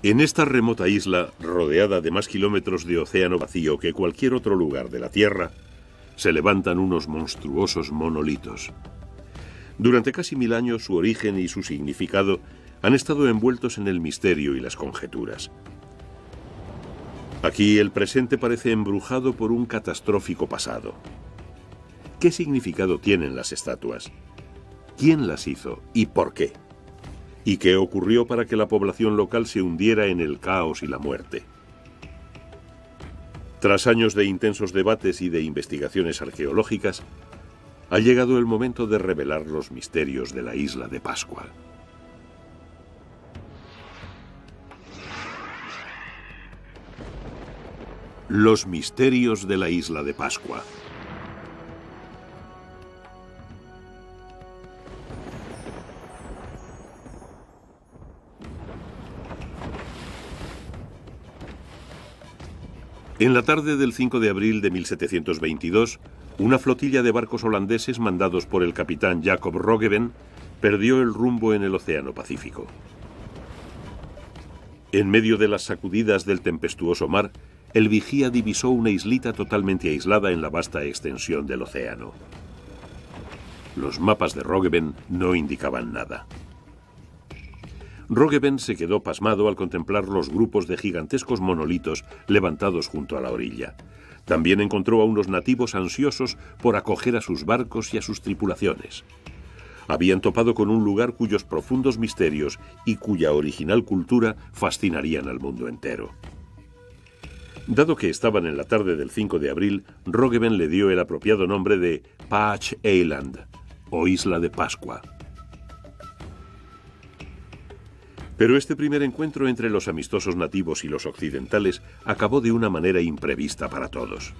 En esta remota isla, rodeada de más kilómetros de océano vacío que cualquier otro lugar de la Tierra, se levantan unos monstruosos monolitos. Durante casi 1000 años, su origen y su significado han estado envueltos en el misterio y las conjeturas. Aquí el presente parece embrujado por un catastrófico pasado. ¿Qué significado tienen las estatuas? ¿Quién las hizo y por qué? ¿Y qué ocurrió para que la población local se hundiera en el caos y la muerte? Tras años de intensos debates y de investigaciones arqueológicas, ha llegado el momento de revelar los misterios de la isla de Pascua. Los misterios de la isla de Pascua. En la tarde del 5 de abril de 1722, una flotilla de barcos holandeses mandados por el capitán Jacob Roggeveen perdió el rumbo en el Océano Pacífico. En medio de las sacudidas del tempestuoso mar, el vigía divisó una islita totalmente aislada en la vasta extensión del océano. Los mapas de Roggeveen no indicaban nada. Roggeveen se quedó pasmado al contemplar los grupos de gigantescos monolitos levantados junto a la orilla. También encontró a unos nativos ansiosos por acoger a sus barcos y a sus tripulaciones. Habían topado con un lugar cuyos profundos misterios y cuya original cultura fascinarían al mundo entero. Dado que estaban en la tarde del 5 de abril, Roggeveen le dio el apropiado nombre de Paach Eiland, o Isla de Pascua. Pero este primer encuentro entre los amistosos nativos y los occidentales acabó de una manera imprevista para todos.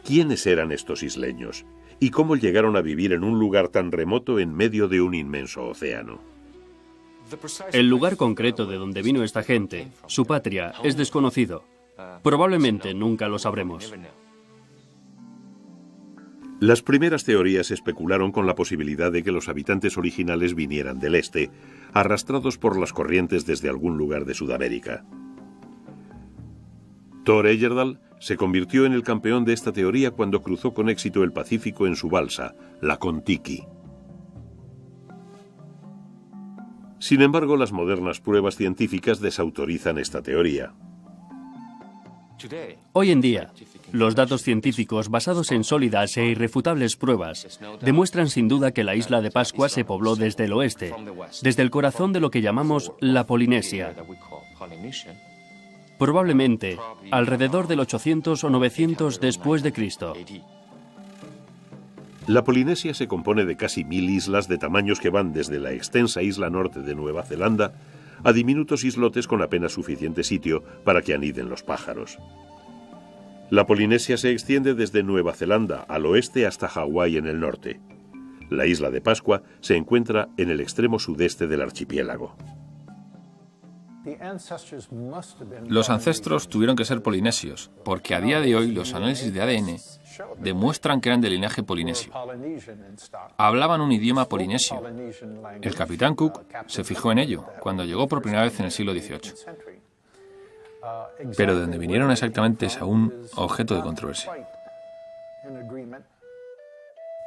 ¿Quiénes eran estos isleños? ¿Y cómo llegaron a vivir en un lugar tan remoto en medio de un inmenso océano? El lugar concreto de donde vino esta gente, su patria, es desconocido. Probablemente nunca lo sabremos. Las primeras teorías especularon con la posibilidad de que los habitantes originales vinieran del este, arrastrados por las corrientes desde algún lugar de Sudamérica. Thor Heyerdahl se convirtió en el campeón de esta teoría cuando cruzó con éxito el Pacífico en su balsa, la Kon-Tiki. Sin embargo, las modernas pruebas científicas desautorizan esta teoría. Hoy en día, los datos científicos basados en sólidas e irrefutables pruebas demuestran sin duda que la isla de Pascua se pobló desde el oeste, desde el corazón de lo que llamamos la Polinesia. Probablemente alrededor del 800 o 900 después de Cristo. La Polinesia se compone de casi 1000 islas de tamaños que van desde la extensa isla norte de Nueva Zelanda a diminutos islotes con apenas suficiente sitio para que aniden los pájaros. La Polinesia se extiende desde Nueva Zelanda al oeste hasta Hawái en el norte. La isla de Pascua se encuentra en el extremo sudeste del archipiélago. Los ancestros tuvieron que ser polinesios, porque a día de hoy los análisis de ADN demuestran que eran de linaje polinesio. Hablaban un idioma polinesio. El capitán Cook se fijó en ello cuando llegó por primera vez en el siglo XVIII. Pero de donde vinieron exactamente es aún objeto de controversia.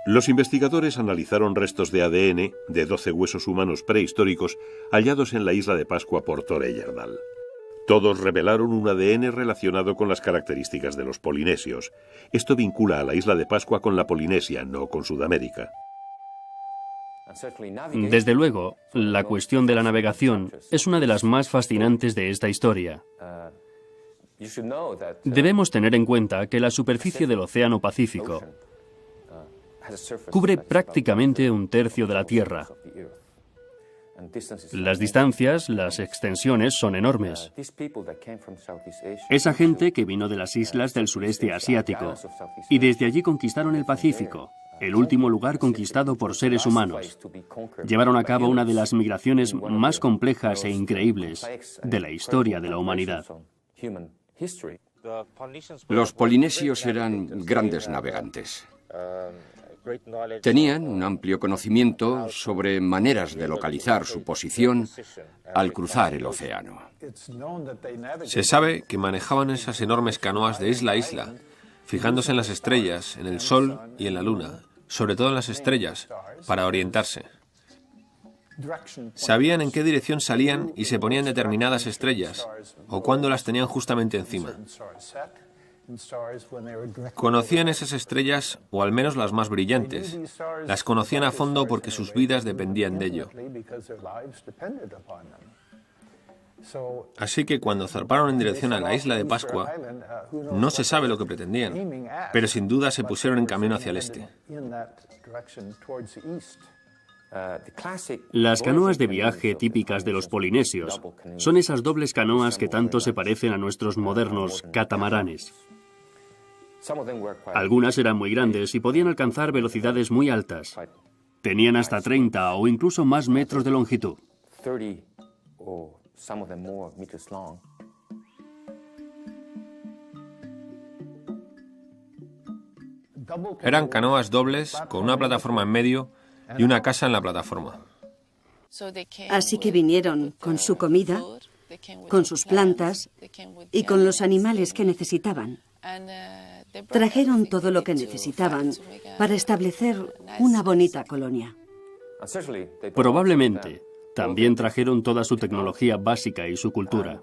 Los investigadores analizaron restos de ADN de 12 huesos humanos prehistóricos hallados en la isla de Pascua por Thor Heyerdahl. Todos revelaron un ADN relacionado con las características de los polinesios. Esto vincula a la isla de Pascua con la Polinesia, no con Sudamérica. Desde luego, la cuestión de la navegación es una de las más fascinantes de esta historia. Debemos tener en cuenta que la superficie del Océano Pacífico cubre prácticamente un tercio de la Tierra. Las distancias, las extensiones son enormes. Esa gente que vino de las islas del sureste asiático y desde allí conquistaron el Pacífico, el último lugar conquistado por seres humanos. Llevaron a cabo una de las migraciones más complejas e increíbles de la historia de la humanidad. Los polinesios eran grandes navegantes. Tenían un amplio conocimiento sobre maneras de localizar su posición al cruzar el océano. Se sabe que manejaban esas enormes canoas de isla a isla, fijándose en las estrellas, en el sol y en la luna, sobre todo en las estrellas, para orientarse. Sabían en qué dirección salían y se ponían determinadas estrellas, o cuándo las tenían justamente encima. Conocían esas estrellas, o al menos las más brillantes. Las conocían a fondo porque sus vidas dependían de ello. Así que cuando zarparon en dirección a la isla de Pascua, no se sabe lo que pretendían, pero sin duda se pusieron en camino hacia el este. Las canoas de viaje típicas de los polinesios son esas dobles canoas que tanto se parecen a nuestros modernos catamaranes. Algunas eran muy grandes y podían alcanzar velocidades muy altas. Tenían hasta 30 o incluso más metros de longitud. Eran canoas dobles con una plataforma en medio y una casa en la plataforma. Así que vinieron con su comida, con sus plantas y con los animales que necesitaban. Trajeron todo lo que necesitaban para establecer una bonita colonia. Probablemente también trajeron toda su tecnología básica y su cultura.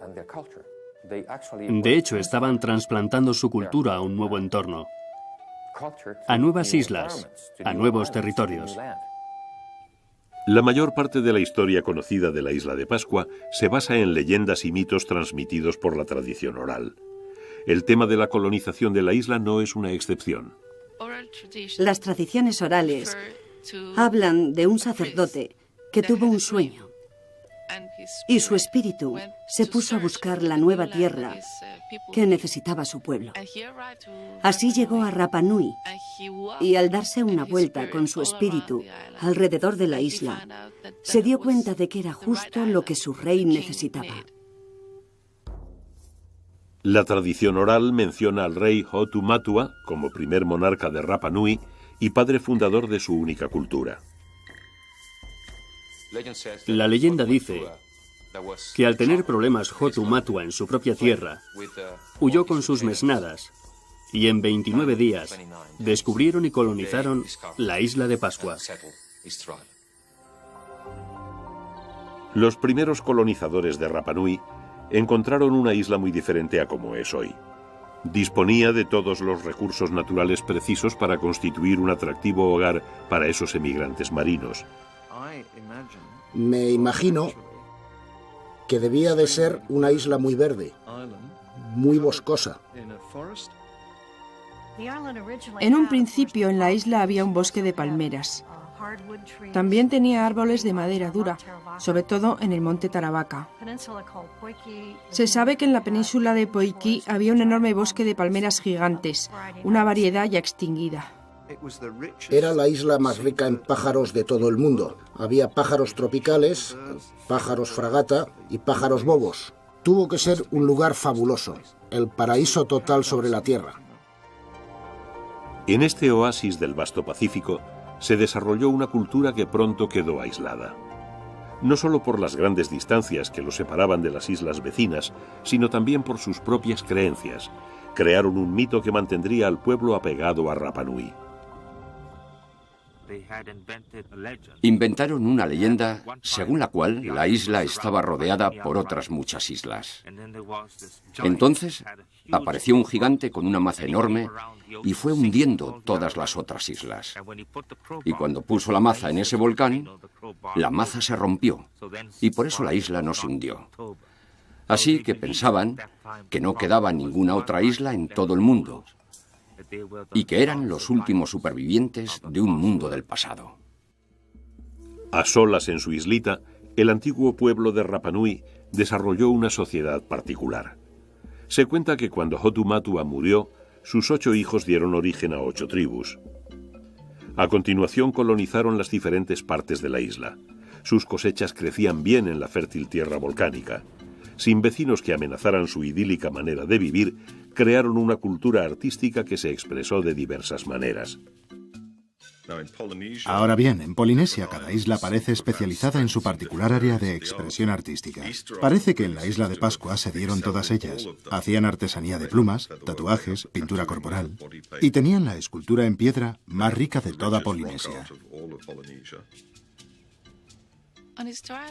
De hecho, estaban trasplantando su cultura a un nuevo entorno, a nuevas islas, a nuevos territorios. La mayor parte de la historia conocida de la isla de Pascua se basa en leyendas y mitos transmitidos por la tradición oral. El tema de la colonización de la isla no es una excepción. Las tradiciones orales hablan de un sacerdote que tuvo un sueño y su espíritu se puso a buscar la nueva tierra que necesitaba su pueblo. Así llegó a Rapa Nui y al darse una vuelta con su espíritu alrededor de la isla, se dio cuenta de que era justo lo que su rey necesitaba. La tradición oral menciona al rey Hotu Matua como primer monarca de Rapa Nui y padre fundador de su única cultura. La leyenda dice que al tener problemas Hotu Matua en su propia tierra, huyó con sus mesnadas y en 29 días descubrieron y colonizaron la isla de Pascua. Los primeros colonizadores de Rapa Nui encontraron una isla muy diferente a como es hoy. Disponía de todos los recursos naturales precisos para constituir un atractivo hogar para esos emigrantes marinos. Me imagino que debía de ser una isla muy verde, muy boscosa. En un principio en la isla había un bosque de palmeras. También tenía árboles de madera dura, sobre todo en el monte Tarabaka. Se sabe que en la península de Poiki había un enorme bosque de palmeras gigantes, una variedad ya extinguida. Era la isla más rica en pájaros de todo el mundo. Había pájaros tropicales, pájaros fragata y pájaros bobos. Tuvo que ser un lugar fabuloso, el paraíso total sobre la tierra. En este oasis del vasto Pacífico se desarrolló una cultura que pronto quedó aislada. No solo por las grandes distancias que los separaban de las islas vecinas, sino también por sus propias creencias. Crearon un mito que mantendría al pueblo apegado a Rapa Nui. Inventaron una leyenda según la cual la isla estaba rodeada por otras muchas islas. Entonces apareció un gigante con una maza enorme y fue hundiendo todas las otras islas. Y cuando puso la maza en ese volcán, la maza se rompió y por eso la isla no se hundió. Así que pensaban que no quedaba ninguna otra isla en todo el mundo y que eran los últimos supervivientes de un mundo del pasado. A solas en su islita, el antiguo pueblo de Rapa Nui desarrolló una sociedad particular. Se cuenta que cuando Hotu Matua murió, sus 8 hijos dieron origen a 8 tribus. A continuación colonizaron las diferentes partes de la isla. Sus cosechas crecían bien en la fértil tierra volcánica. Sin vecinos que amenazaran su idílica manera de vivir, crearon una cultura artística que se expresó de diversas maneras. Ahora bien, en Polinesia cada isla parece especializada en su particular área de expresión artística. Parece que en la isla de Pascua se dieron todas ellas. Hacían artesanía de plumas, tatuajes, pintura corporal y tenían la escultura en piedra más rica de toda Polinesia.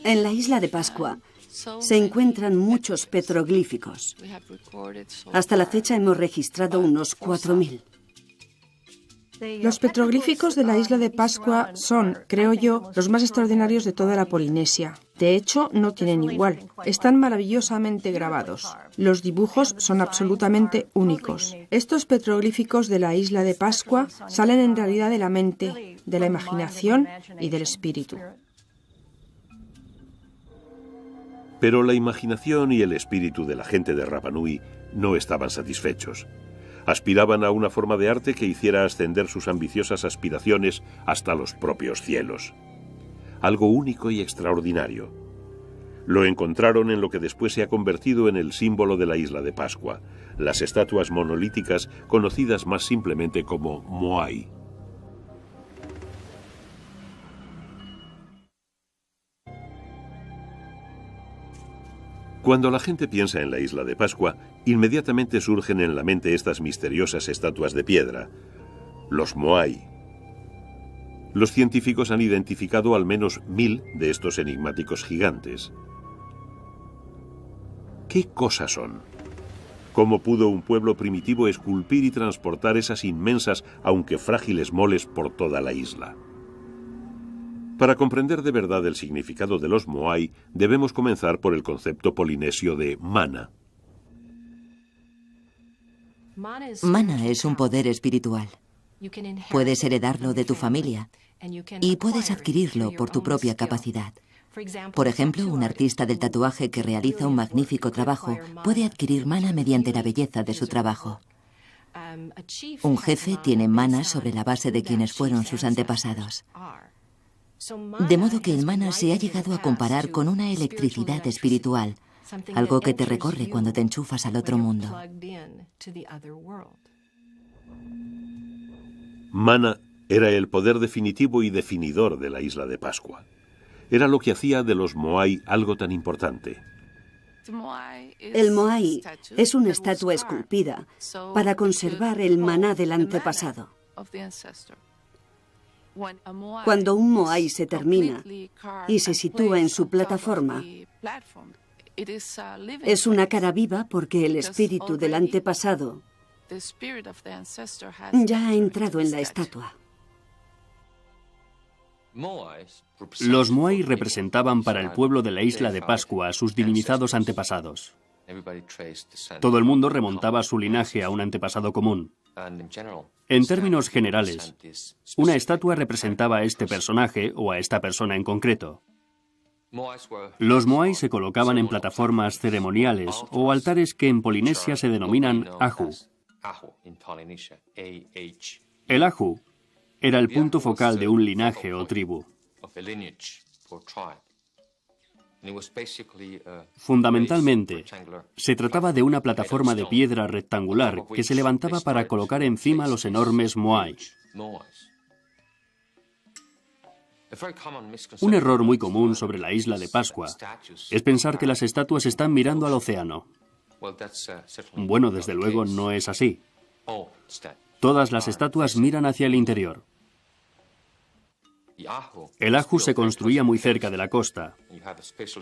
En la isla de Pascua se encuentran muchos petroglíficos. Hasta la fecha hemos registrado unos 4.000. Los petroglíficos de la isla de Pascua son, creo yo, los más extraordinarios de toda la Polinesia. De hecho, no tienen igual. Están maravillosamente grabados. Los dibujos son absolutamente únicos. Estos petroglíficos de la isla de Pascua salen en realidad de la mente, de la imaginación y del espíritu. Pero la imaginación y el espíritu de la gente de Rapa Nui no estaban satisfechos. Aspiraban a una forma de arte que hiciera ascender sus ambiciosas aspiraciones hasta los propios cielos. Algo único y extraordinario. Lo encontraron en lo que después se ha convertido en el símbolo de la isla de Pascua, las estatuas monolíticas conocidas más simplemente como Moai. Cuando la gente piensa en la isla de Pascua, inmediatamente surgen en la mente estas misteriosas estatuas de piedra, los Moai. Los científicos han identificado al menos 1000 de estos enigmáticos gigantes. ¿Qué cosas son? ¿Cómo pudo un pueblo primitivo esculpir y transportar esas inmensas, aunque frágiles moles por toda la isla? Para comprender de verdad el significado de los Moai, debemos comenzar por el concepto polinesio de mana. Mana es un poder espiritual. Puedes heredarlo de tu familia y puedes adquirirlo por tu propia capacidad. Por ejemplo, un artista del tatuaje que realiza un magnífico trabajo puede adquirir mana mediante la belleza de su trabajo. Un jefe tiene mana sobre la base de quienes fueron sus antepasados. De modo que el mana se ha llegado a comparar con una electricidad espiritual, algo que te recorre cuando te enchufas al otro mundo. Mana era el poder definitivo y definidor de la isla de Pascua. Era lo que hacía de los Moai algo tan importante. El Moai es una estatua esculpida para conservar el maná del antepasado. Cuando un Moai se termina y se sitúa en su plataforma, es una cara viva porque el espíritu del antepasado ya ha entrado en la estatua. Los Moai representaban para el pueblo de la isla de Pascua a sus divinizados antepasados. Todo el mundo remontaba su linaje a un antepasado común. En términos generales, una estatua representaba a este personaje o a esta persona en concreto. Los Moai se colocaban en plataformas ceremoniales o altares que en Polinesia se denominan ahu. El ahu era el punto focal de un linaje o tribu. Fundamentalmente, se trataba de una plataforma de piedra rectangular que se levantaba para colocar encima los enormes Moai. Un error muy común sobre la isla de Pascua es pensar que las estatuas están mirando al océano. Bueno, desde luego no es así. Todas las estatuas miran hacia el interior. El ahu se construía muy cerca de la costa.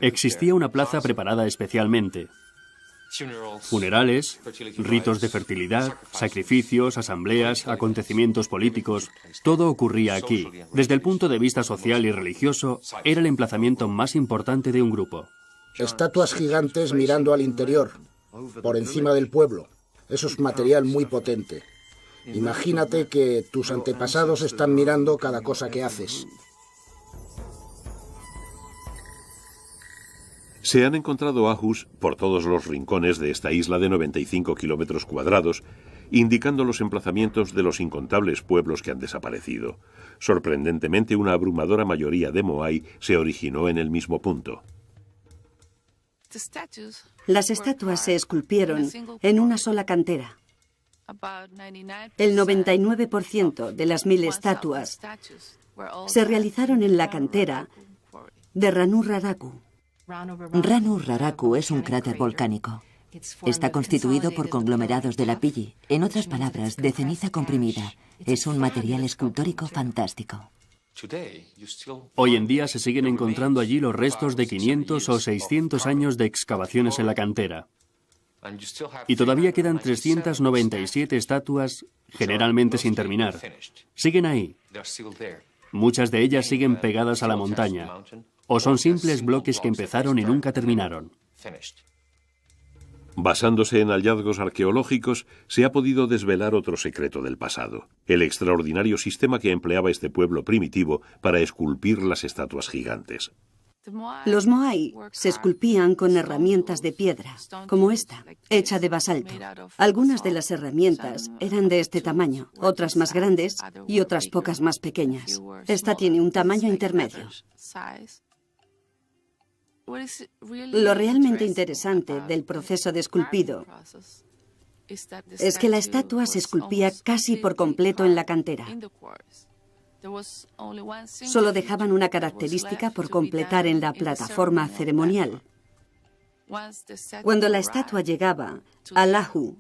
Existía una plaza preparada especialmente. Funerales, ritos de fertilidad, sacrificios, asambleas, acontecimientos políticos, todo ocurría aquí. Desde el punto de vista social y religioso, era el emplazamiento más importante de un grupo. Estatuas gigantes mirando al interior, por encima del pueblo. Eso es material muy potente. Imagínate que tus antepasados están mirando cada cosa que haces. Se han encontrado ahus por todos los rincones de esta isla de 95 kilómetros cuadrados, indicando los emplazamientos de los incontables pueblos que han desaparecido. Sorprendentemente, una abrumadora mayoría de Moai se originó en el mismo punto. Las estatuas se esculpieron en una sola cantera. El 99% de las 1000 estatuas se realizaron en la cantera de Ranu Raraku. Ranu Raraku es un cráter volcánico. Está constituido por conglomerados de lapilli, en otras palabras, de ceniza comprimida. Es un material escultórico fantástico. Hoy en día se siguen encontrando allí los restos de 500 o 600 años de excavaciones en la cantera. Y todavía quedan 397 estatuas, generalmente sin terminar. Siguen ahí. Muchas de ellas siguen pegadas a la montaña, o son simples bloques que empezaron y nunca terminaron. Basándose en hallazgos arqueológicos, se ha podido desvelar otro secreto del pasado: el extraordinario sistema que empleaba este pueblo primitivo para esculpir las estatuas gigantes. Los moai se esculpían con herramientas de piedra, como esta, hecha de basalto. Algunas de las herramientas eran de este tamaño, otras más grandes y otras pocas más pequeñas. Esta tiene un tamaño intermedio. Lo realmente interesante del proceso de esculpido es que la estatua se esculpía casi por completo en la cantera. Solo dejaban una característica por completar en la plataforma ceremonial. Cuando la estatua llegaba al Lahu,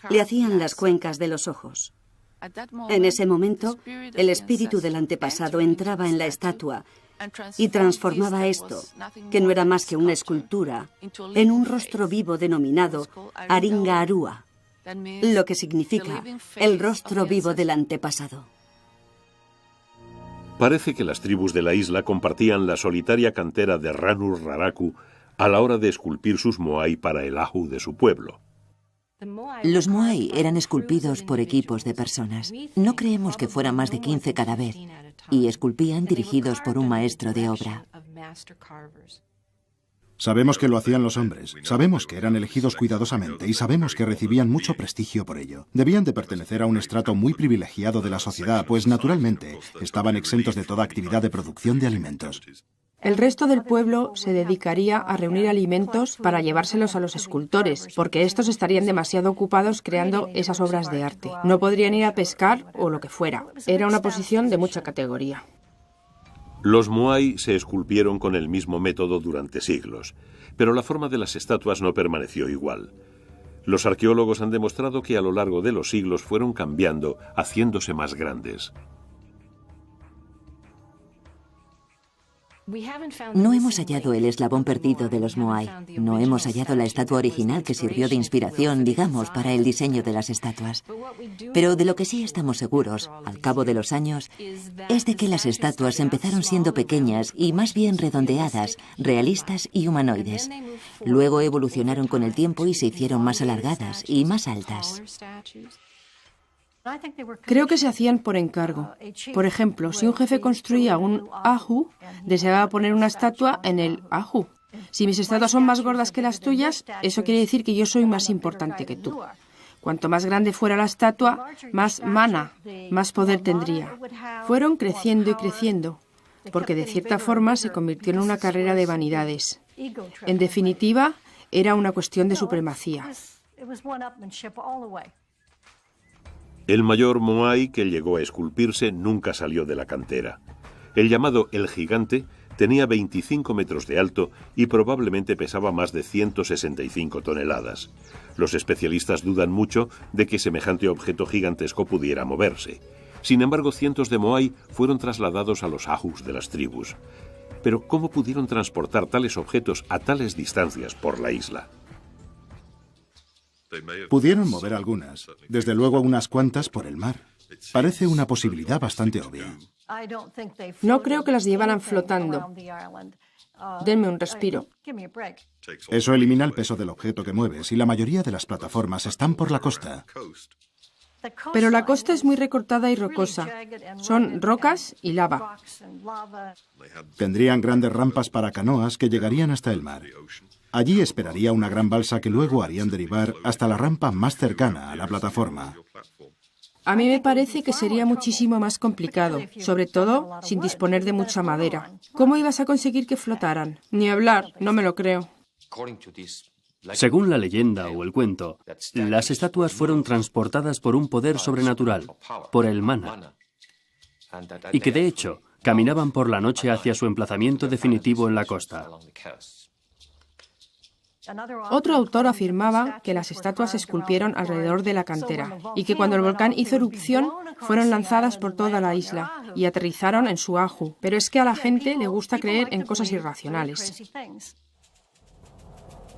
le hacían las cuencas de los ojos. En ese momento, el espíritu del antepasado entraba en la estatua y transformaba esto, que no era más que una escultura, en un rostro vivo denominado Aringa Arua, lo que significa el rostro vivo del antepasado. Parece que las tribus de la isla compartían la solitaria cantera de Ranu Raraku a la hora de esculpir sus moai para el ahu de su pueblo. Los moai eran esculpidos por equipos de personas. No creemos que fueran más de 15 cada vez, y esculpían dirigidos por un maestro de obra. Sabemos que lo hacían los hombres, sabemos que eran elegidos cuidadosamente y sabemos que recibían mucho prestigio por ello. Debían de pertenecer a un estrato muy privilegiado de la sociedad, pues naturalmente estaban exentos de toda actividad de producción de alimentos. El resto del pueblo se dedicaría a reunir alimentos para llevárselos a los escultores, porque estos estarían demasiado ocupados creando esas obras de arte. No podrían ir a pescar o lo que fuera. Era una posición de mucha categoría. Los moai se esculpieron con el mismo método durante siglos, pero la forma de las estatuas no permaneció igual. Los arqueólogos han demostrado que a lo largo de los siglos fueron cambiando, haciéndose más grandes. No hemos hallado el eslabón perdido de los moai. No hemos hallado la estatua original que sirvió de inspiración, digamos, para el diseño de las estatuas. Pero de lo que sí estamos seguros, al cabo de los años, es de que las estatuas empezaron siendo pequeñas y más bien redondeadas, realistas y humanoides. Luego evolucionaron con el tiempo y se hicieron más alargadas y más altas. Creo que se hacían por encargo. Por ejemplo, si un jefe construía un ahu, deseaba poner una estatua en el ahu. Si mis estatuas son más gordas que las tuyas, eso quiere decir que yo soy más importante que tú. Cuanto más grande fuera la estatua, más mana, más poder tendría. Fueron creciendo y creciendo, porque de cierta forma se convirtió en una carrera de vanidades. En definitiva, era una cuestión de supremacía. El mayor moai que llegó a esculpirse nunca salió de la cantera. El llamado El Gigante tenía 25 metros de alto y probablemente pesaba más de 165 toneladas. Los especialistas dudan mucho de que semejante objeto gigantesco pudiera moverse. Sin embargo, cientos de moai fueron trasladados a los ahus de las tribus. Pero ¿cómo pudieron transportar tales objetos a tales distancias por la isla? Pudieron mover algunas, desde luego unas cuantas por el mar. Parece una posibilidad bastante obvia. No creo que las llevaran flotando. Denme un respiro. Eso elimina el peso del objeto que mueves y la mayoría de las plataformas están por la costa. Pero la costa es muy recortada y rocosa. Son rocas y lava. Tendrían grandes rampas para canoas que llegarían hasta el mar. Allí esperaría una gran balsa que luego harían derivar hasta la rampa más cercana a la plataforma. A mí me parece que sería muchísimo más complicado, sobre todo sin disponer de mucha madera. ¿Cómo ibas a conseguir que flotaran? Ni hablar, no me lo creo. Según la leyenda o el cuento, las estatuas fueron transportadas por un poder sobrenatural, por el mana, y que de hecho caminaban por la noche hacia su emplazamiento definitivo en la costa. Otro autor afirmaba que las estatuas se esculpieron alrededor de la cantera y que cuando el volcán hizo erupción fueron lanzadas por toda la isla y aterrizaron en Suahu. Pero es que a la gente le gusta creer en cosas irracionales.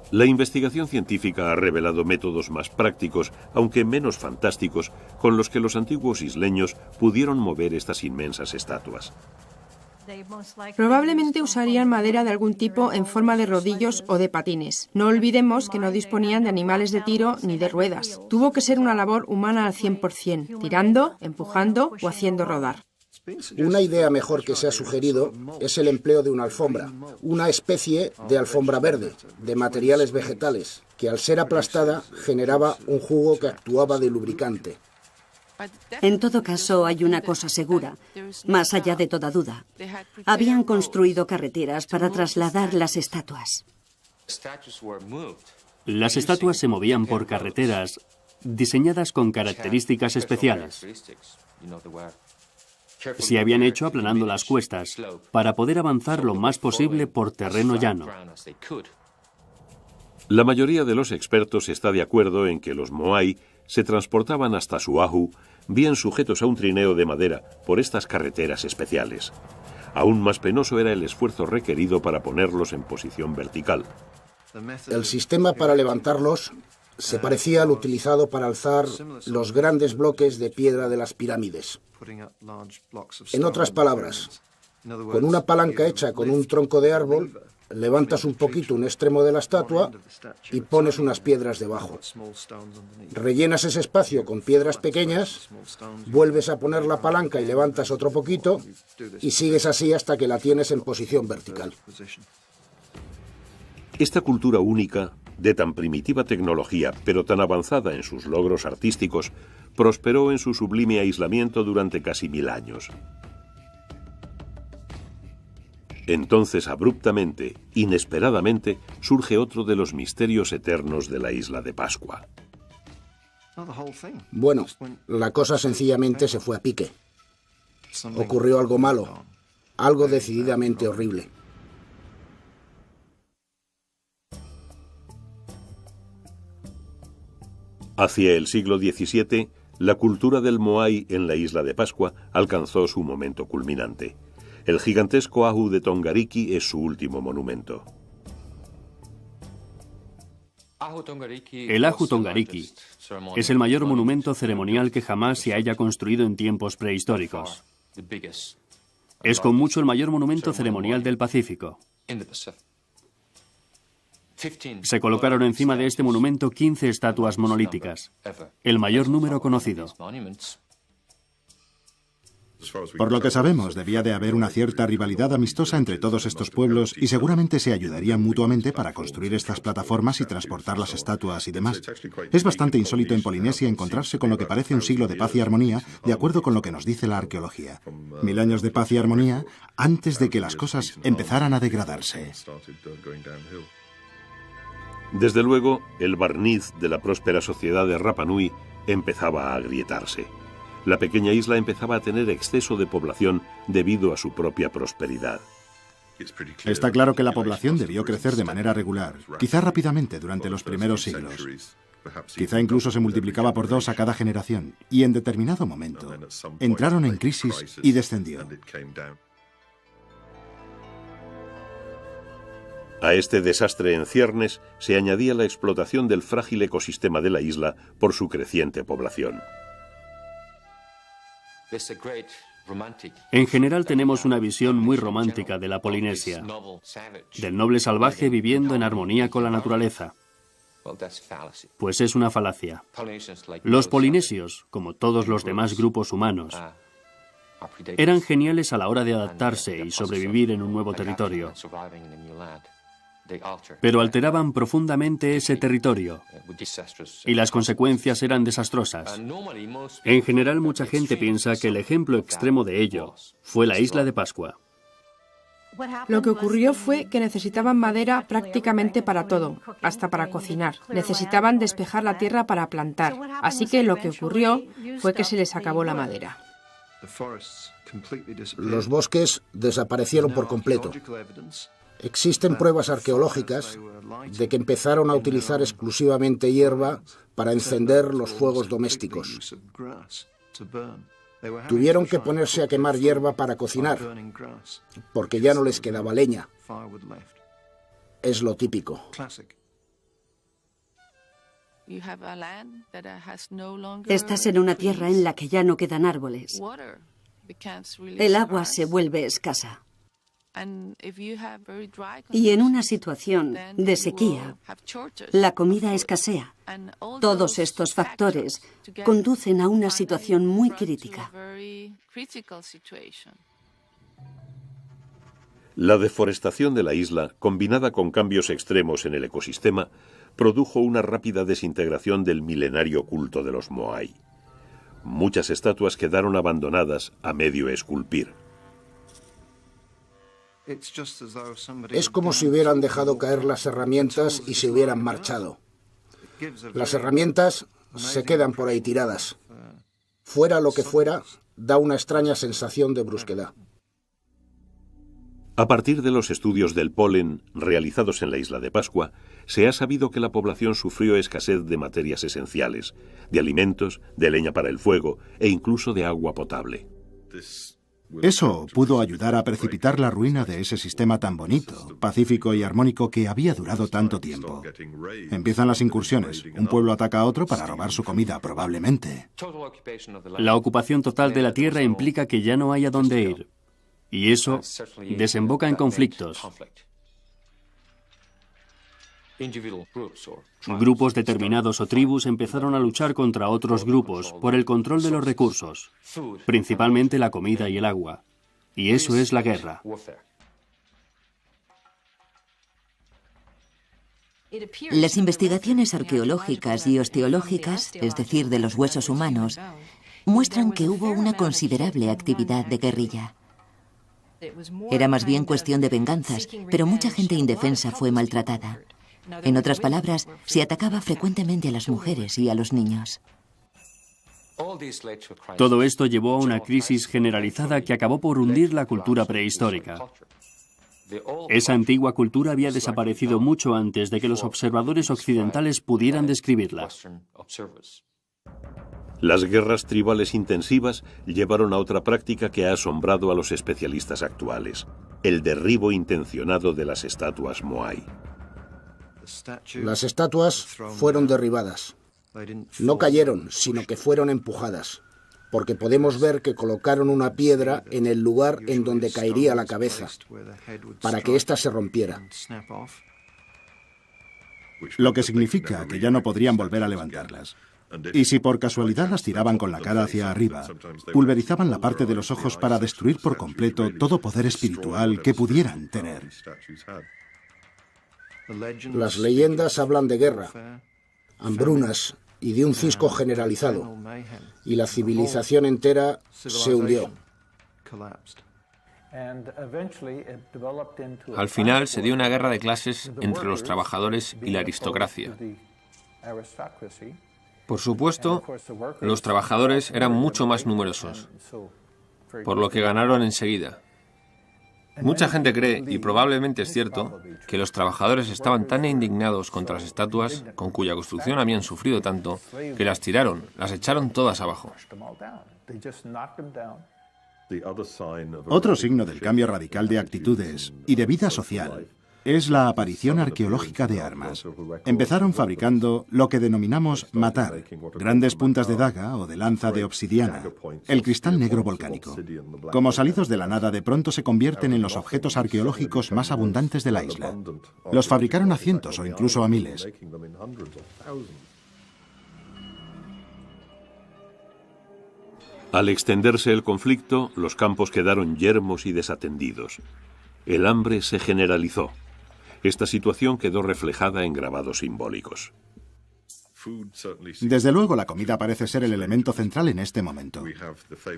La investigación científica ha revelado métodos más prácticos, aunque menos fantásticos, con los que los antiguos isleños pudieron mover estas inmensas estatuas. Probablemente usarían madera de algún tipo en forma de rodillos o de patines. No olvidemos que no disponían de animales de tiro ni de ruedas. Tuvo que ser una labor humana al 100%, tirando, empujando o haciendo rodar. Una idea mejor que se ha sugerido es el empleo de una alfombra, una especie de alfombra verde, de materiales vegetales, que al ser aplastada generaba un jugo que actuaba de lubricante. En todo caso, hay una cosa segura, más allá de toda duda. Habían construido carreteras para trasladar las estatuas. Las estatuas se movían por carreteras diseñadas con características especiales. Se habían hecho aplanando las cuestas para poder avanzar lo más posible por terreno llano. La mayoría de los expertos está de acuerdo en que los moai se transportaban hasta Suahu, bien sujetos a un trineo de madera por estas carreteras especiales. Aún más penoso era el esfuerzo requerido para ponerlos en posición vertical. El sistema para levantarlos se parecía al utilizado para alzar los grandes bloques de piedra de las pirámides. En otras palabras, con una palanca hecha con un tronco de árbol, levantas un poquito un extremo de la estatua y pones unas piedras debajo. Rellenas ese espacio con piedras pequeñas, vuelves a poner la palanca y levantas otro poquito y sigues así hasta que la tienes en posición vertical. Esta cultura única, de tan primitiva tecnología, pero tan avanzada en sus logros artísticos, prosperó en su sublime aislamiento durante casi 1000 años. Entonces, abruptamente, inesperadamente, surge otro de los misterios eternos de la isla de Pascua. Bueno, la cosa sencillamente se fue a pique. Ocurrió algo malo, algo decididamente horrible. Hacia el siglo XVII, la cultura del moai en la isla de Pascua alcanzó su momento culminante. El gigantesco Ahu de Tongariki es su último monumento. El Ahu Tongariki es el mayor monumento ceremonial que jamás se haya construido en tiempos prehistóricos. Es con mucho el mayor monumento ceremonial del Pacífico. Se colocaron encima de este monumento 15 estatuas monolíticas, el mayor número conocido. Por lo que sabemos, debía de haber una cierta rivalidad amistosa entre todos estos pueblos y seguramente se ayudarían mutuamente para construir estas plataformas y transportar las estatuas y demás. Es bastante insólito en Polinesia encontrarse con lo que parece un siglo de paz y armonía, de acuerdo con lo que nos dice la arqueología. 1000 años de paz y armonía antes de que las cosas empezaran a degradarse. Desde luego, el barniz de la próspera sociedad de Rapa Nui empezaba a agrietarse. La pequeña isla empezaba a tener exceso de población debido a su propia prosperidad. Está claro que la población debió crecer de manera regular, quizá rápidamente durante los primeros siglos. Quizá incluso se multiplicaba por 2 a cada generación, y en determinado momento entraron en crisis y descendió. A este desastre en ciernes se añadía la explotación del frágil ecosistema de la isla por su creciente población. En general tenemos una visión muy romántica de la Polinesia, del noble salvaje viviendo en armonía con la naturaleza. Pues es una falacia. Los polinesios, como todos los demás grupos humanos, eran geniales a la hora de adaptarse y sobrevivir en un nuevo territorio. Pero alteraban profundamente ese territorio y las consecuencias eran desastrosas. En general, mucha gente piensa que el ejemplo extremo de ello fue la isla de Pascua. Lo que ocurrió fue que necesitaban madera prácticamente para todo, hasta para cocinar. Necesitaban despejar la tierra para plantar. Así que lo que ocurrió fue que se les acabó la madera. Los bosques desaparecieron por completo. Existen pruebas arqueológicas de que empezaron a utilizar exclusivamente hierba para encender los fuegos domésticos. Tuvieron que ponerse a quemar hierba para cocinar, porque ya no les quedaba leña. Es lo típico. Estás en una tierra en la que ya no quedan árboles. El agua se vuelve escasa. Y en una situación de sequía, la comida escasea. Todos estos factores conducen a una situación muy crítica. La deforestación de la isla, combinada con cambios extremos en el ecosistema, produjo una rápida desintegración del milenario culto de los Moai. Muchas estatuas quedaron abandonadas a medio esculpir. Es como si hubieran dejado caer las herramientas y se hubieran marchado. Las herramientas se quedan por ahí tiradas. Fuera lo que fuera, da una extraña sensación de brusquedad. A partir de los estudios del polen realizados en la isla de Pascua, se ha sabido que la población sufrió escasez de materias esenciales, de alimentos, de leña para el fuego e incluso de agua potable. Eso pudo ayudar a precipitar la ruina de ese sistema tan bonito, pacífico y armónico que había durado tanto tiempo. Empiezan las incursiones. Un pueblo ataca a otro para robar su comida, probablemente. La ocupación total de la tierra implica que ya no hay a dónde ir. Y eso desemboca en conflictos. Grupos determinados o tribus empezaron a luchar contra otros grupos por el control de los recursos, principalmente la comida y el agua. Y eso es la guerra. Las investigaciones arqueológicas y osteológicas, es decir, de los huesos humanos, muestran que hubo una considerable actividad de guerrilla. Era más bien cuestión de venganzas, pero mucha gente indefensa fue maltratada. En otras palabras, se atacaba frecuentemente a las mujeres y a los niños. Todo esto llevó a una crisis generalizada que acabó por hundir la cultura prehistórica. Esa antigua cultura había desaparecido mucho antes de que los observadores occidentales pudieran describirla. Las guerras tribales intensivas llevaron a otra práctica que ha asombrado a los especialistas actuales: el derribo intencionado de las estatuas Moai. Las estatuas fueron derribadas. No cayeron, sino que fueron empujadas, porque podemos ver que colocaron una piedra en el lugar en donde caería la cabeza, para que ésta se rompiera. Lo que significa que ya no podrían volver a levantarlas. Y si por casualidad las tiraban con la cara hacia arriba, pulverizaban la parte de los ojos para destruir por completo todo poder espiritual que pudieran tener. Las leyendas hablan de guerra, hambrunas y de un cisco generalizado, y la civilización entera se hundió. Al final se dio una guerra de clases entre los trabajadores y la aristocracia. Por supuesto, los trabajadores eran mucho más numerosos, por lo que ganaron enseguida. Mucha gente cree, y probablemente es cierto, que los trabajadores estaban tan indignados contra las estatuas, con cuya construcción habían sufrido tanto, que las tiraron, las echaron todas abajo. Otro signo del cambio radical de actitudes y de vida social es la aparición arqueológica de armas. Empezaron fabricando lo que denominamos matar, grandes puntas de daga o de lanza de obsidiana, el cristal negro volcánico. Como salidos de la nada, de pronto se convierten en los objetos arqueológicos más abundantes de la isla. Los fabricaron a cientos o incluso a miles. Al extenderse el conflicto, los campos quedaron yermos y desatendidos. El hambre se generalizó. Esta situación quedó reflejada en grabados simbólicos. Desde luego, la comida parece ser el elemento central en este momento.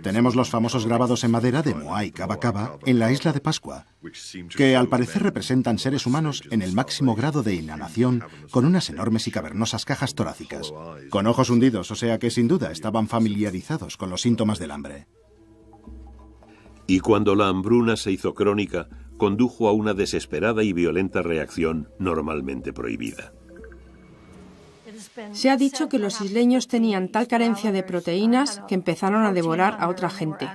Tenemos los famosos grabados en madera de Moai Kaba Kaba en la isla de Pascua, que al parecer representan seres humanos en el máximo grado de inhalación, con unas enormes y cavernosas cajas torácicas, con ojos hundidos, o sea que sin duda estaban familiarizados con los síntomas del hambre. Y cuando la hambruna se hizo crónica, condujo a una desesperada y violenta reacción normalmente prohibida. Se ha dicho que los isleños tenían tal carencia de proteínas que empezaron a devorar a otra gente.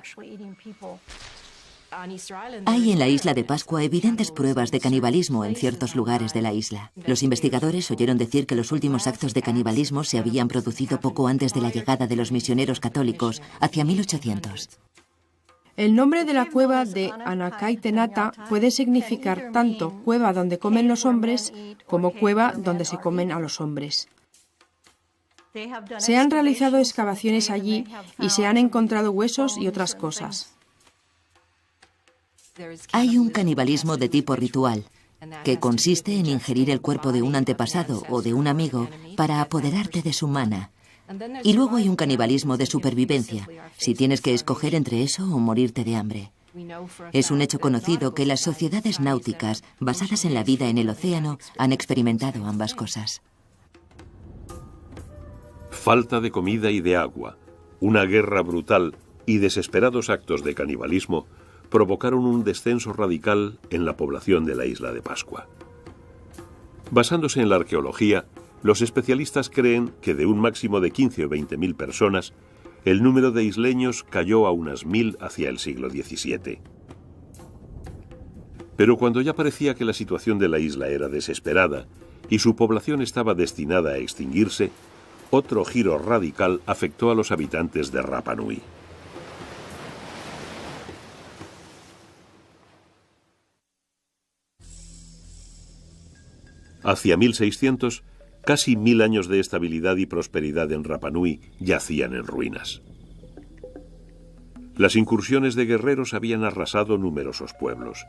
Hay en la isla de Pascua evidentes pruebas de canibalismo en ciertos lugares de la isla. Los investigadores oyeron decir que los últimos actos de canibalismo se habían producido poco antes de la llegada de los misioneros católicos, hacia 1800. El nombre de la cueva de Anakaitenata puede significar tanto cueva donde comen los hombres como cueva donde se comen a los hombres. Se han realizado excavaciones allí y se han encontrado huesos y otras cosas. Hay un canibalismo de tipo ritual, que consiste en ingerir el cuerpo de un antepasado o de un amigo para apoderarte de su mana. Y luego hay un canibalismo de supervivencia, si tienes que escoger entre eso o morirte de hambre. Es un hecho conocido que las sociedades náuticas, basadas en la vida en el océano, han experimentado ambas cosas. Falta de comida y de agua, una guerra brutal y desesperados actos de canibalismo provocaron un descenso radical en la población de la isla de Pascua. Basándose en la arqueología, los especialistas creen que de un máximo de 15 o 20.000 personas, el número de isleños cayó a unas 1.000 hacia el siglo XVII. Pero cuando ya parecía que la situación de la isla era desesperada y su población estaba destinada a extinguirse, otro giro radical afectó a los habitantes de Rapa Nui. Hacia 1600, casi 1000 años de estabilidad y prosperidad en Rapa Nui yacían en ruinas. Las incursiones de guerreros habían arrasado numerosos pueblos.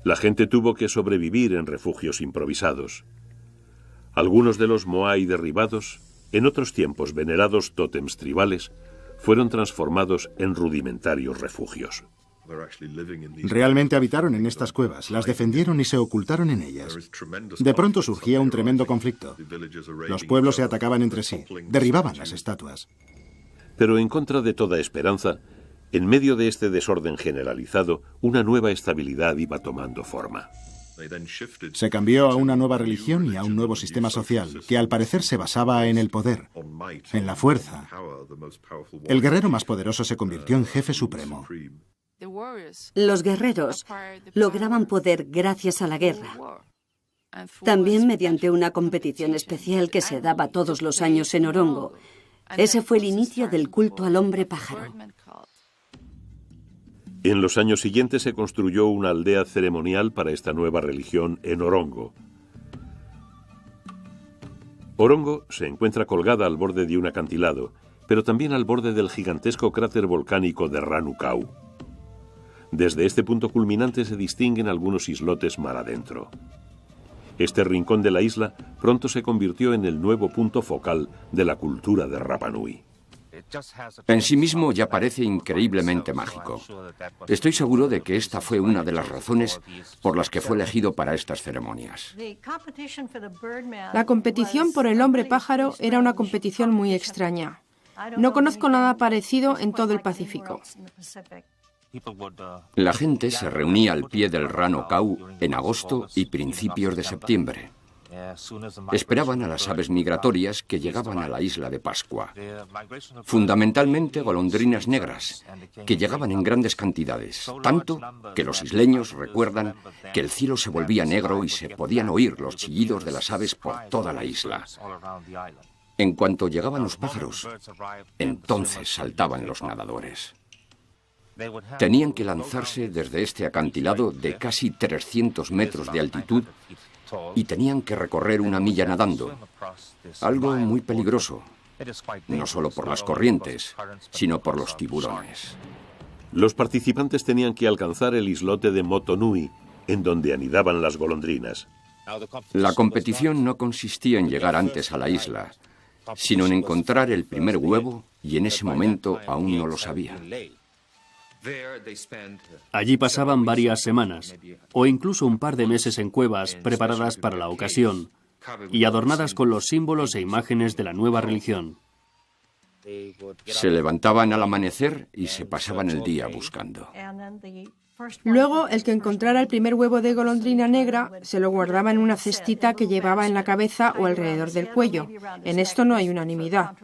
La gente tuvo que sobrevivir en refugios improvisados. Algunos de los Moai derribados, en otros tiempos venerados tótems tribales, fueron transformados en rudimentarios refugios. Realmente habitaron en estas cuevas, las defendieron y se ocultaron en ellas. De pronto surgía un tremendo conflicto. Los pueblos se atacaban entre sí, derribaban las estatuas. Pero en contra de toda esperanza, en medio de este desorden generalizado, una nueva estabilidad iba tomando forma. Se cambió a una nueva religión y a un nuevo sistema social, que al parecer se basaba en el poder, en la fuerza. El guerrero más poderoso se convirtió en jefe supremo. Los guerreros lograban poder gracias a la guerra. También mediante una competición especial que se daba todos los años en Orongo. Ese fue el inicio del culto al hombre pájaro. En los años siguientes se construyó una aldea ceremonial para esta nueva religión en Orongo. Orongo se encuentra colgada al borde de un acantilado, pero también al borde del gigantesco cráter volcánico de Ranukau. Desde este punto culminante se distinguen algunos islotes mar adentro. Este rincón de la isla pronto se convirtió en el nuevo punto focal de la cultura de Rapa Nui. En sí mismo ya parece increíblemente mágico. Estoy seguro de que esta fue una de las razones por las que fue elegido para estas ceremonias. La competición por el hombre pájaro era una competición muy extraña. No conozco nada parecido en todo el Pacífico. La gente se reunía al pie del Ranukau en agosto y principios de septiembre. Esperaban a las aves migratorias que llegaban a la isla de Pascua. Fundamentalmente golondrinas negras, que llegaban en grandes cantidades, tanto que los isleños recuerdan que el cielo se volvía negro y se podían oír los chillidos de las aves por toda la isla. En cuanto llegaban los pájaros, entonces saltaban los nadadores. Tenían que lanzarse desde este acantilado de casi 300 metros de altitud y tenían que recorrer 1 milla nadando, algo muy peligroso, no solo por las corrientes, sino por los tiburones. Los participantes tenían que alcanzar el islote de Motonui, en donde anidaban las golondrinas. La competición no consistía en llegar antes a la isla, sino en encontrar el primer huevo, y en ese momento aún no lo sabían. Allí pasaban varias semanas, o incluso un par de meses en cuevas preparadas para la ocasión, y adornadas con los símbolos e imágenes de la nueva religión. Se levantaban al amanecer y se pasaban el día buscando. Luego, el que encontrara el primer huevo de golondrina negra se lo guardaba en una cestita que llevaba en la cabeza o alrededor del cuello. En esto no hay unanimidad.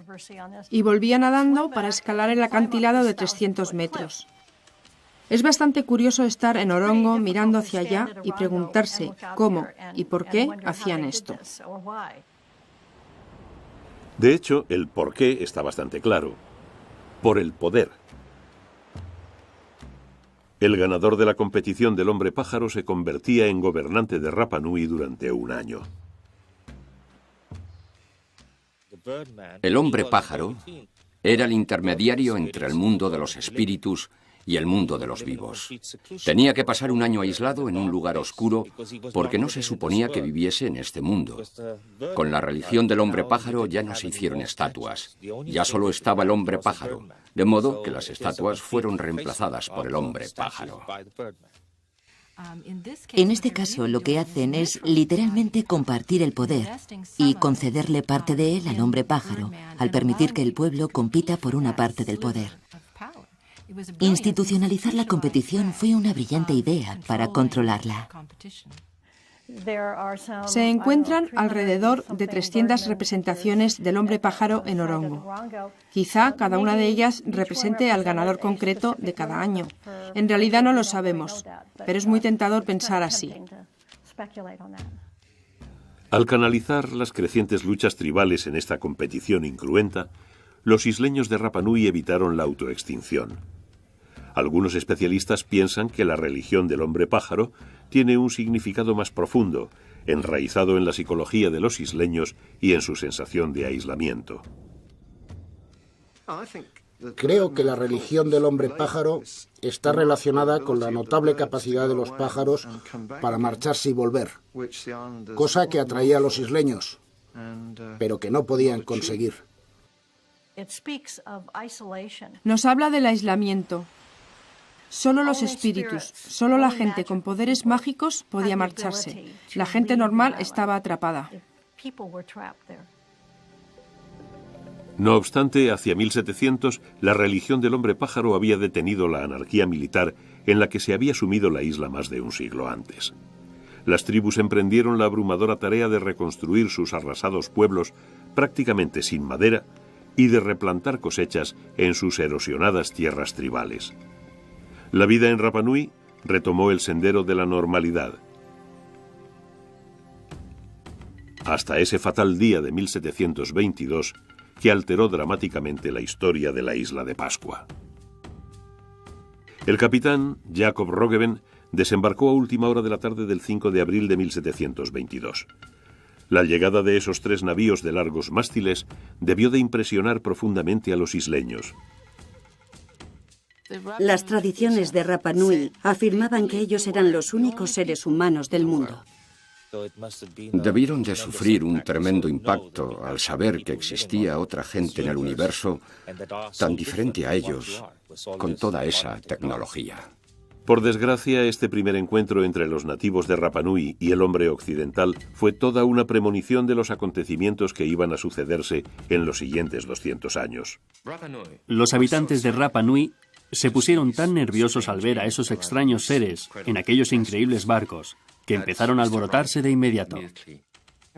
Y volvía nadando para escalar el acantilado de 300 metros. Es bastante curioso estar en Orongo mirando hacia allá y preguntarse cómo y por qué hacían esto. De hecho, el porqué está bastante claro. Por el poder. El ganador de la competición del hombre pájaro se convertía en gobernante de Rapa Nui durante un año. El hombre pájaro era el intermediario entre el mundo de los espíritus y el mundo de los vivos. Tenía que pasar un año aislado en un lugar oscuro porque no se suponía que viviese en este mundo. Con la religión del hombre pájaro ya no se hicieron estatuas, ya solo estaba el hombre pájaro, de modo que las estatuas fueron reemplazadas por el hombre pájaro. En este caso, lo que hacen es literalmente compartir el poder y concederle parte de él al hombre pájaro, al permitir que el pueblo compita por una parte del poder. Institucionalizar la competición fue una brillante idea para controlarla. Se encuentran alrededor de 300 representaciones del hombre pájaro en Orongo. Quizá cada una de ellas represente al ganador concreto de cada año. En realidad no lo sabemos, pero es muy tentador pensar así. Al canalizar las crecientes luchas tribales en esta competición incruenta, los isleños de Rapa Nui evitaron la autoextinción. Algunos especialistas piensan que la religión del hombre pájaro tiene un significado más profundo, enraizado en la psicología de los isleños y en su sensación de aislamiento. Creo que la religión del hombre pájaro está relacionada con la notable capacidad de los pájaros para marcharse y volver, cosa que atraía a los isleños, pero que no podían conseguir. Nos habla del aislamiento. Solo los espíritus, solo la gente con poderes mágicos podía marcharse. La gente normal estaba atrapada. No obstante, hacia 1700, la religión del hombre pájaro había detenido la anarquía militar en la que se había sumido la isla más de un siglo antes. Las tribus emprendieron la abrumadora tarea de reconstruir sus arrasados pueblos prácticamente sin madera y de replantar cosechas en sus erosionadas tierras tribales. La vida en Rapa Nui retomó el sendero de la normalidad. Hasta ese fatal día de 1722 que alteró dramáticamente la historia de la isla de Pascua. El capitán Jacob Roggeveen desembarcó a última hora de la tarde del 5 de abril de 1722. La llegada de esos 3 navíos de largos mástiles debió de impresionar profundamente a los isleños. Las tradiciones de Rapa Nui afirmaban que ellos eran los únicos seres humanos del mundo. Debieron de sufrir un tremendo impacto al saber que existía otra gente en el universo tan diferente a ellos, con toda esa tecnología. Por desgracia, este primer encuentro entre los nativos de Rapa Nui y el hombre occidental fue toda una premonición de los acontecimientos que iban a sucederse en los siguientes 200 años. Los habitantes de Rapa Nui se pusieron tan nerviosos al ver a esos extraños seres en aquellos increíbles barcos que empezaron a alborotarse de inmediato.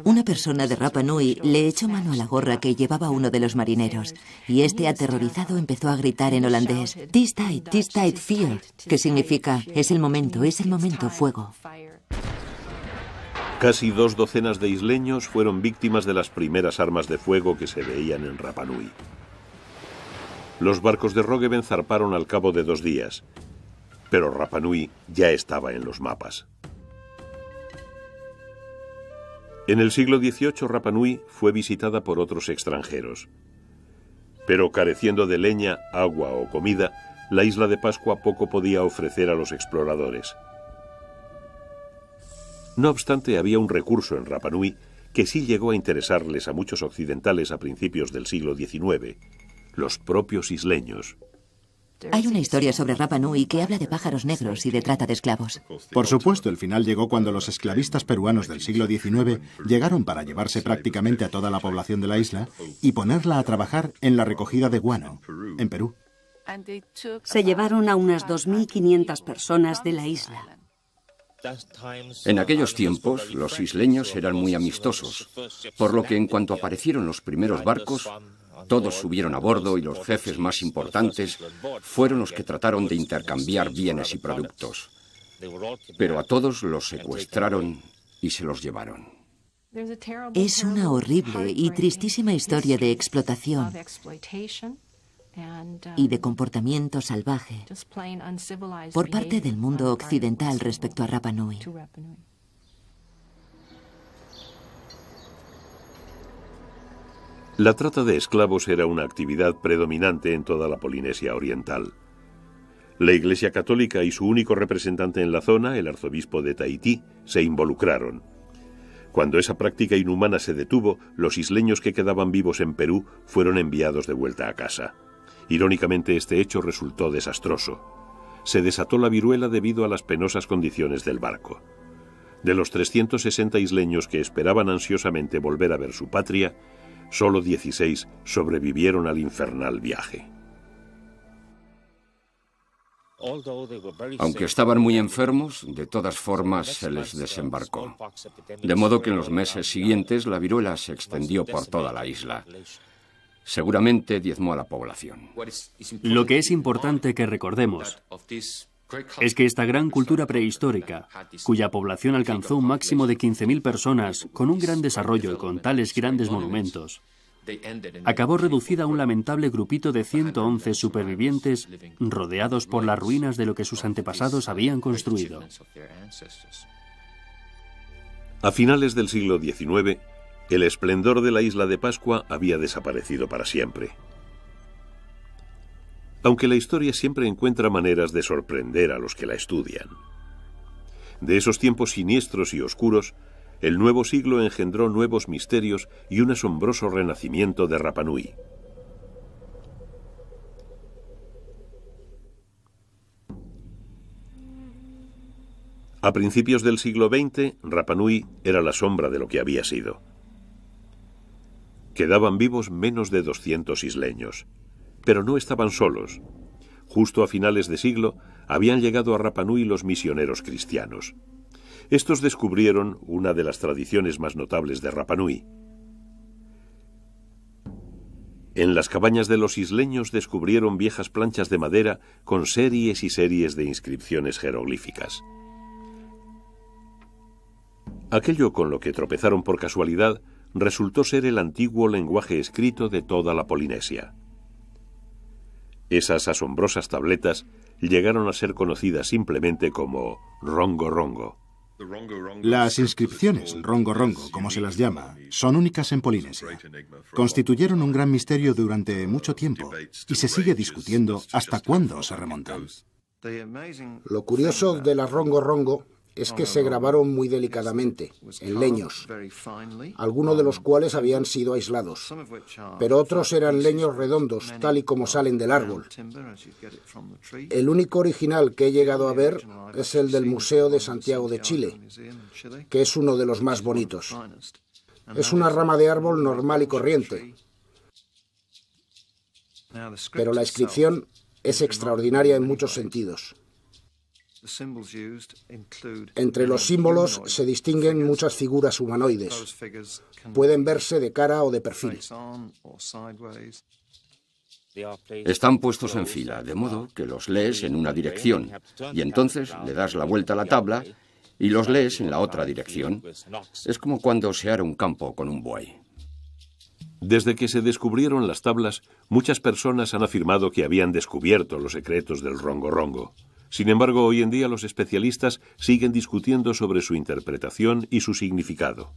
Una persona de Rapa Nui le echó mano a la gorra que llevaba uno de los marineros y este, aterrorizado, empezó a gritar en holandés "Tis tijd, vuur", que significa es el momento, fuego. Casi 2 docenas de isleños fueron víctimas de las primeras armas de fuego que se veían en Rapa Nui. Los barcos de Roggeveen zarparon al cabo de 2 días, pero Rapa Nui ya estaba en los mapas. En el siglo XVIII, Rapa Nui fue visitada por otros extranjeros. Pero careciendo de leña, agua o comida, la isla de Pascua poco podía ofrecer a los exploradores. No obstante, había un recurso en Rapa Nui que sí llegó a interesarles a muchos occidentales a principios del siglo XIX, los propios isleños. Hay una historia sobre Rapa Nui que habla de pájaros negros y de trata de esclavos. Por supuesto, el final llegó cuando los esclavistas peruanos del siglo XIX llegaron para llevarse prácticamente a toda la población de la isla y ponerla a trabajar en la recogida de guano, en Perú. Se llevaron a unas 2.500 personas de la isla. En aquellos tiempos, los isleños eran muy amistosos, por lo que en cuanto aparecieron los primeros barcos, todos subieron a bordo y los jefes más importantes fueron los que trataron de intercambiar bienes y productos. Pero a todos los secuestraron y se los llevaron. Es una horrible y tristísima historia de explotación y de comportamiento salvaje por parte del mundo occidental respecto a Rapa Nui. La trata de esclavos era una actividad predominante en toda la Polinesia Oriental. La Iglesia Católica y su único representante en la zona, el arzobispo de Tahití, se involucraron. Cuando esa práctica inhumana se detuvo, los isleños que quedaban vivos en Perú fueron enviados de vuelta a casa. Irónicamente, este hecho resultó desastroso. Se desató la viruela debido a las penosas condiciones del barco. De los 360 isleños que esperaban ansiosamente volver a ver su patria, solo 16 sobrevivieron al infernal viaje. Aunque estaban muy enfermos, de todas formas se les desembarcó. De modo que en los meses siguientes la viruela se extendió por toda la isla. Seguramente diezmó a la población. Lo que es importante que recordemos es que esta gran cultura prehistórica, cuya población alcanzó un máximo de 15.000 personas, con un gran desarrollo y con tales grandes monumentos, acabó reducida a un lamentable grupito de 111 supervivientes rodeados por las ruinas de lo que sus antepasados habían construido. A finales del siglo XIX, el esplendor de la isla de Pascua había desaparecido para siempre. Aunque la historia siempre encuentra maneras de sorprender a los que la estudian. De esos tiempos siniestros y oscuros, el nuevo siglo engendró nuevos misterios y un asombroso renacimiento de Rapa Nui. A principios del siglo XX, Rapa Nui era la sombra de lo que había sido. Quedaban vivos menos de 200 isleños, pero no estaban solos. Justo a finales de siglo habían llegado a Rapa Nui los misioneros cristianos. Estos descubrieron una de las tradiciones más notables de Rapa Nui. En las cabañas de los isleños descubrieron viejas planchas de madera con series y series de inscripciones jeroglíficas. Aquello con lo que tropezaron por casualidad resultó ser el antiguo lenguaje escrito de toda la Polinesia. Esas asombrosas tabletas llegaron a ser conocidas simplemente como Rongo Rongo. Las inscripciones, Rongo Rongo, como se las llama, son únicas en Polinesia. Constituyeron un gran misterio durante mucho tiempo y se sigue discutiendo hasta cuándo se remontan. Lo curioso de las Rongo Rongo es que se grabaron muy delicadamente, en leños, algunos de los cuales habían sido aislados, pero otros eran leños redondos, tal y como salen del árbol. El único original que he llegado a ver es el del Museo de Santiago de Chile, que es uno de los más bonitos. Es una rama de árbol normal y corriente, pero la inscripción es extraordinaria en muchos sentidos. Entre los símbolos se distinguen muchas figuras humanoides. Pueden verse de cara o de perfil. Están puestos en fila, de modo que los lees en una dirección, y entonces le das la vuelta a la tabla y los lees en la otra dirección. Es como cuando se ara un campo con un buey. Desde que se descubrieron las tablas, muchas personas han afirmado que habían descubierto los secretos del Rongo Rongo. Sin embargo, hoy en día los especialistas siguen discutiendo sobre su interpretación y su significado.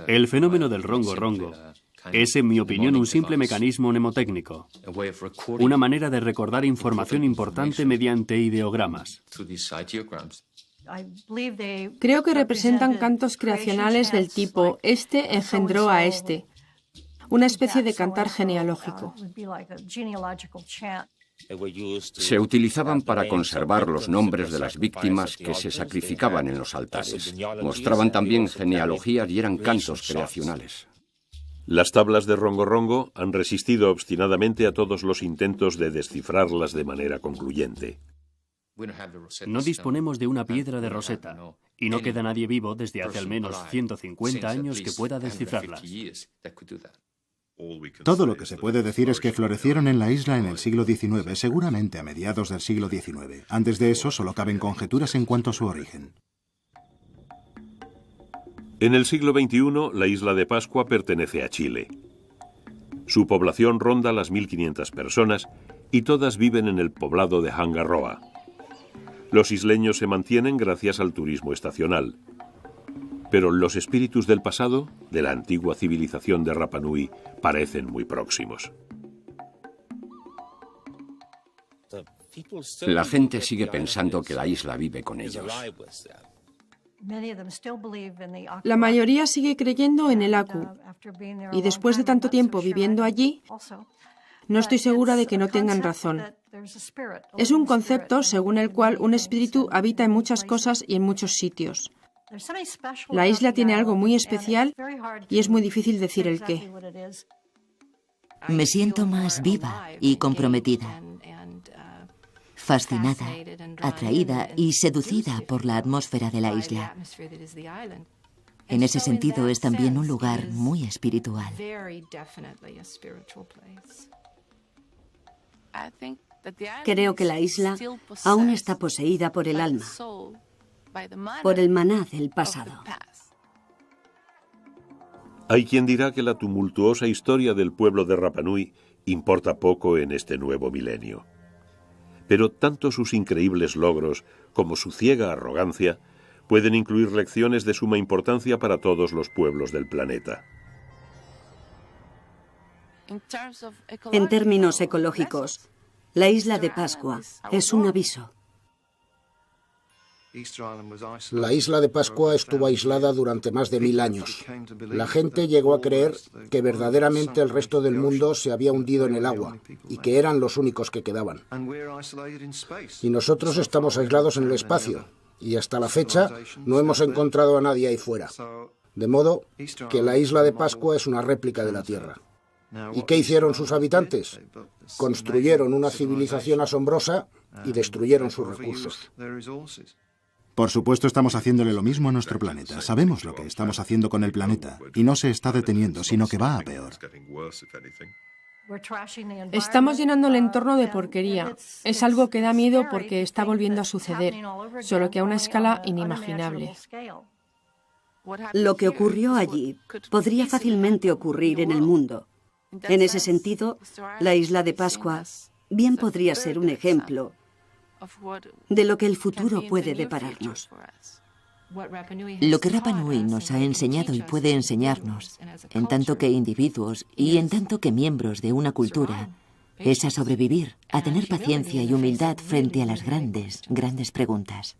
El fenómeno del Rongo Rongo es, en mi opinión, un simple mecanismo mnemotécnico, una manera de recordar información importante mediante ideogramas. Creo que representan cantos creacionales del tipo este engendró a este, una especie de cantar genealógico. Se utilizaban para conservar los nombres de las víctimas que se sacrificaban en los altares. Mostraban también genealogías y eran cantos creacionales. Las tablas de Rongo Rongo han resistido obstinadamente a todos los intentos de descifrarlas de manera concluyente. No disponemos de una piedra de Rosetta, y no queda nadie vivo desde hace al menos 150 años que pueda descifrarlas. Todo lo que se puede decir es que florecieron en la isla en el siglo XIX, seguramente a mediados del siglo XIX. Antes de eso, solo caben conjeturas en cuanto a su origen. En el siglo XXI, la isla de Pascua pertenece a Chile. Su población ronda las 1.500 personas y todas viven en el poblado de Hangaroa. Los isleños se mantienen gracias al turismo estacional. Pero los espíritus del pasado, de la antigua civilización de Rapa Nui, parecen muy próximos. La gente sigue pensando que la isla vive con ellos. La mayoría sigue creyendo en el Aku, y después de tanto tiempo viviendo allí, no estoy segura de que no tengan razón. Es un concepto según el cual un espíritu habita en muchas cosas y en muchos sitios. La isla tiene algo muy especial y es muy difícil decir el qué. Me siento más viva y comprometida, fascinada, atraída y seducida por la atmósfera de la isla. En ese sentido es también un lugar muy espiritual. Creo que la isla aún está poseída por el alma, por el maná del pasado. Hay quien dirá que la tumultuosa historia del pueblo de Rapa Nui importa poco en este nuevo milenio. Pero tanto sus increíbles logros como su ciega arrogancia pueden incluir lecciones de suma importancia para todos los pueblos del planeta. En términos ecológicos, la isla de Pascua es un aviso. La isla de Pascua estuvo aislada durante más de 1000 años. La gente llegó a creer que verdaderamente el resto del mundo se había hundido en el agua y que eran los únicos que quedaban. Y nosotros estamos aislados en el espacio y hasta la fecha no hemos encontrado a nadie ahí fuera. De modo que la isla de Pascua es una réplica de la Tierra. ¿Y qué hicieron sus habitantes? Construyeron una civilización asombrosa y destruyeron sus recursos. Por supuesto, estamos haciéndole lo mismo a nuestro planeta. Sabemos lo que estamos haciendo con el planeta y no se está deteniendo, sino que va a peor. Estamos llenando el entorno de porquería. Es algo que da miedo porque está volviendo a suceder, solo que a una escala inimaginable. Lo que ocurrió allí podría fácilmente ocurrir en el mundo. En ese sentido, la isla de Pascua bien podría ser un ejemplo de lo que el futuro puede depararnos. Lo que Rapa Nui nos ha enseñado y puede enseñarnos, en tanto que individuos y en tanto que miembros de una cultura, es a sobrevivir, a tener paciencia y humildad frente a las grandes preguntas.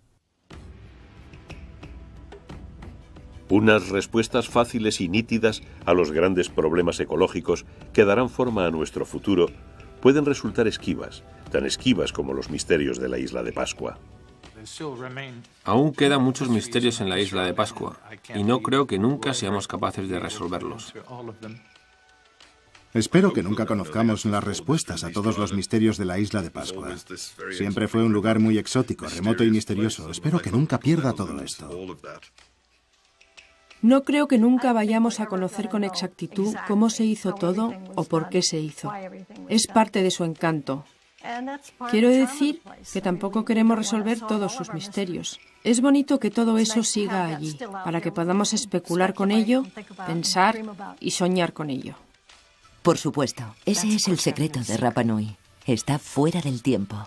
Unas respuestas fáciles y nítidas a los grandes problemas ecológicos que darán forma a nuestro futuro pueden resultar esquivas, tan esquivas como los misterios de la isla de Pascua. Aún quedan muchos misterios en la isla de Pascua, y no creo que nunca seamos capaces de resolverlos. Espero que nunca conozcamos las respuestas a todos los misterios de la isla de Pascua. Siempre fue un lugar muy exótico, remoto y misterioso. Espero que nunca pierda todo esto. No creo que nunca vayamos a conocer con exactitud cómo se hizo todo o por qué se hizo. Es parte de su encanto. Quiero decir que tampoco queremos resolver todos sus misterios. Es bonito que todo eso siga allí, para que podamos especular con ello, pensar y soñar con ello. Por supuesto, ese es el secreto de Rapa Nui. Está fuera del tiempo.